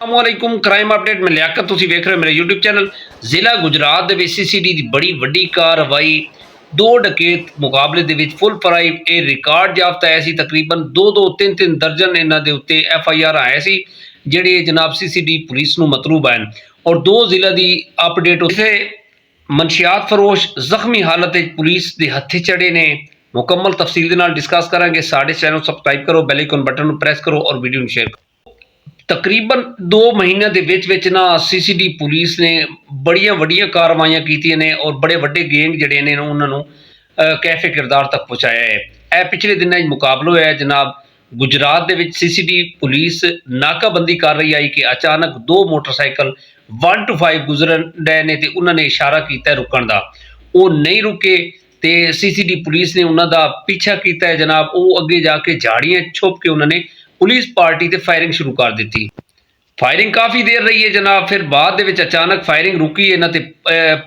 अस्सलामुअलैकुम crime update में लियाकत तुसी वेख रहे हो मेरे यूट्यूब चैनल। जिला गुजरात दे विच सीसीडी दी बड़ी वड्डी कार्रवाई, दो डकैत मुकाबले दे विच फुल फराई ए रिकॉर्ड याफ्ता है सी। तकरीबन दो तीन दर्जन इन्हां दे उत्ते FIR आए सी जेहड़े जनाब सीसीडी पुलिस नूं मतलूब हैं। और दो जिला दी अपडेट उत्थे मनशियात फरोश जख्मी हालत विच पुलिस दे हत्थे चढ़े ने। मुकम्मल तफसील दे नाल डिस्कस करांगे। साडे चैनल सब्सक्राइब करो, बैल आइकन बटन नूं प्रेस करो और वीडियो नूं शेयर करो। तकरीबन 2 महीनों के विच ना सीसीडी पुलिस ने बड़िया वड्डियां कार्रवाइयां कीतियां ने और बड़े वड्डे गैंग जिहड़े ने उन्होंने कैफे किरदार तक पहुँचाया है। यह पिछले दिनों मुकाबला होया जनाब गुजरात दे विच। सीसीडी पुलिस नाकाबंदी कर रही आई कि अचानक 2 मोटरसाइकिल 1 to 5 गुजरन रहे ने ते उन्होंने इशारा किया रुकण दा, वो नहीं रुके ते सीसीडी पुलिस ने उन्हों का पीछा किया जनाब। वो अगे जाके झाड़ियां छुप के उन्होंने पुलिस पार्टी ते फायरिंग शुरू कर दी। फायरिंग काफ़ी देर रही है जनाब। फिर बाद दे विच अचानक फायरिंग रुकी है ना ते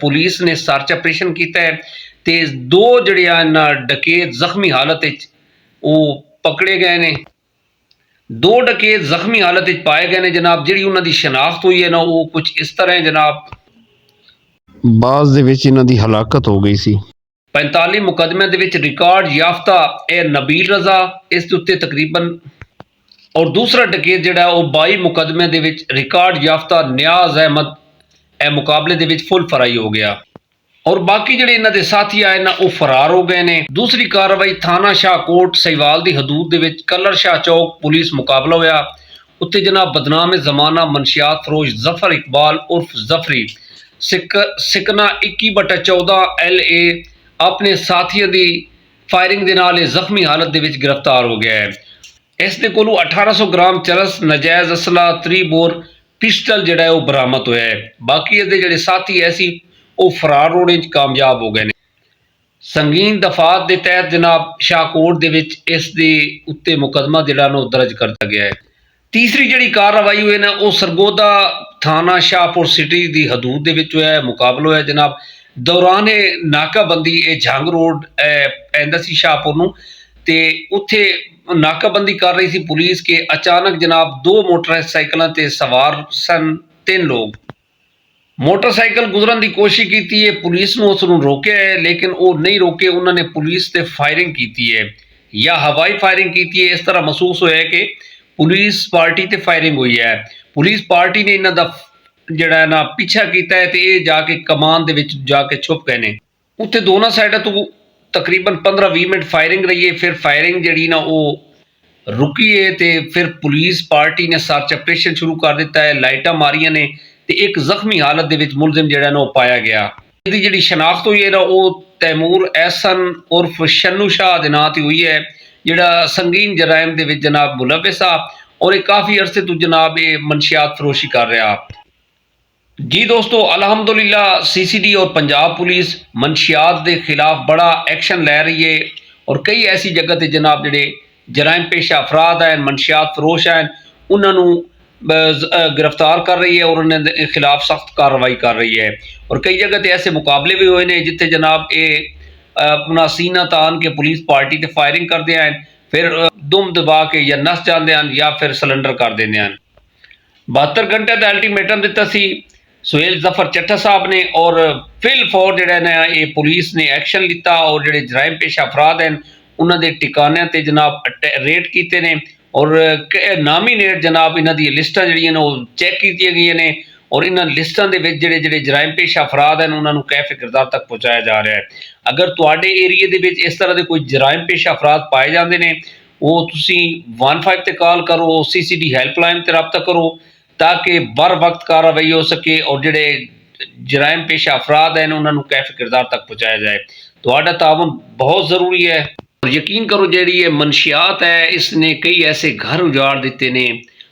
पुलिस ने सर्च ऑपरेशन किया है ते 2 जिहड़े डकैत जख्मी हालत विच वो पकड़े गए ने। 2 डकैत जख्मी हालत विच पाए गए ने जनाब। जिहड़ी उन्हां दी शनाख्त हुई है ना वो कुछ इस तरह है जनाब। बाज़ दे विच इन्हां दी हलाकत हो गई सी। 45 मुकदमे दे विच रिकॉर्ड याफ्ता ए नबील रजा इस दे उत्ते तकरीबन, और दूसरा डकैत जिहड़ा वो 22 मुकदमे दे विच रिकॉर्ड याफ्ता नियाज अहमद ए मुकाबले दे विच फुल फराई हो गया। और बाकी जिहड़े इन्हां दे साथी आए ना वो फरार हो गए ने। दूसरी कार्रवाई थाना शाहकोट सहीवाल दी हदूद दे विच कलर शाह चौक पुलिस मुकाबला होया। उत्ते जनाब बदनाम जमाना मनशियात फरोश जफर इकबाल उर्फ जफरी सिकना 21/14 LA अपने साथियों की फायरिंग के नाल जख्मी हालत दे विच गिरफ्तार हो गया है। इस दे कोलों 1800 ग्राम चरस नजायज़ असला 3 बोर पिस्टल जिहड़ा है वो बरामद होया है। बाकी इहदे जिहड़े साथी ऐसी वो फरार होने च कामयाब हो गए ने। संगीन दफात के तहत जनाब शाहकोट दे विच इस दे उत्ते मुकदमा जिहड़ा ना दर्ज कर दिया गया है। तीसरी जिहड़ी कार्रवाई हुई ना वो सरगोदा थाना शाहपुर सिटी की हदूद दे विच होया मुकाबला होया जनाब। दौरान नाकाबंदी ये जंग रोड पैंदा सी शाहपुर नूं ते उत्थे नाकाबंदी कर रही थी पुलिस के अचानक जनाब 2 मोटरसाइकिलों ते सवार सन 3 लोग। मोटरसाइकिल गुजरन की कोशिश की है, पुलिस ने उसनूं रोके है लेकिन वो नहीं रोके। उन्होंने पुलिस ते फायरिंग की है या हवाई फायरिंग की है। इस तरह महसूस होया कि पुलिस पार्टी ते फायरिंग हुई है। पुलिस पार्टी ने इन्हां दा जिहड़ा ना पीछा किया है ते जाके कमान दे विच जाके छुप गए ने। उत्थे दोनों साइडों तो तकरीबन 15-20 मिनट फायरिंग रही है। फिर फायरिंग जी ना वो रुकी है तो फिर पुलिस पार्टी ने सर्च ऑपरेशन शुरू कर दिता है। लाइटा मारिया ने तो एक जख्मी हालत दे विच मुलजिम जिहड़ा ना वो पाया गया। इसकी जिहड़ी शनाख्त हुई है ना वो तैमूर एहसन उर्फ शन्नू शाह दे नां ते हुई है, जिहड़ा संगीन जराइम दे विच जनाब मुलविस आ और ये काफ़ी अरसे तो जनाब ये मनशियात फरोशी कर रहा। जी दोस्तों, अल्हम्दुलिल्लाह सीसीडी और पंजाब पुलिस मनशियात के खिलाफ बड़ा एक्शन लै रही है और कई ऐसी जगह ते जनाब जिहड़े जराइम पेशा अफराद हैं, मनशियात फरोश हैं, उन्होंने गिरफ्तार कर रही है और उन्होंने खिलाफ सख्त कार्रवाई कर रही है। और कई जगह ते ऐसे मुकाबले भी हुए हैं जिथे जनाब ये अपना सीना तान के पुलिस पार्टी ते फायरिंग करते हैं, फिर दुम दबा के या नस जाते हैं या फिर सिलेंडर कर देते हैं। 72 घंटे का अल्टीमेटम दिता सी सुहेल जफर चट्टा साहब ने और फिल फौर जिहड़ा ना ये पुलिस ने एक्शन लिता और जिहड़े जराइम पेशा अफराद हैं उन्होंने ठिकानों ते जनाब रेड किए ने और नामीनेट जनाब इन्हां दी लिस्टां जिहड़ियां ने चैक कीतियां गईयां ने और इन्हां लिस्टां दे विच जिहड़े जराइम पेशा अफराद हैं उन्होंने कैफे किरदार तक पहुँचाया जा रहा है। अगर तुहाडे एरिए दे विच इस तरह के कोई जराइम पेशा अफराद पाए जाते हैं वो तुसी 15 ते कॉल करो, सीसीडी हैल्पलाइन ते रब्ता करो ताकि बर वक्त कार्रवाई हो सके और जिहड़े जराइम पेशा अफराद हैं उन्होंने कैफे किरदार तक पहुँचाया जाए। तुहाडा ताउन बहुत ज़रूरी है और यकीन करो जिहड़ी ये मनशियात है इसने कई ऐसे घर उजाड़ दिते ने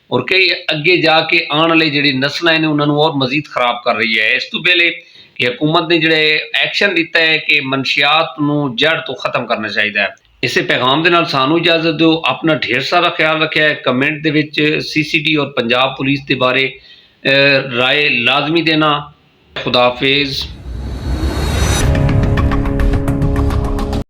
और कई अगे जाके आने वाले जिहड़ी नस्लां ने उन्होंने और मजीद खराब कर रही है। इस तो पहले कि हुकूमत ने जिहड़े एक्शन लिता है कि मनशियात नूं जड़ तो खत्म करना चाहिए। इसे पैगाम के नाल सानू इजाजत दो। अपना ढेर सारा ख्याल रखा है। कमेंट दे विच सीसीडी और पंजाब पुलिस के बारे राय लाजमी देना। खुदा हाफिज़।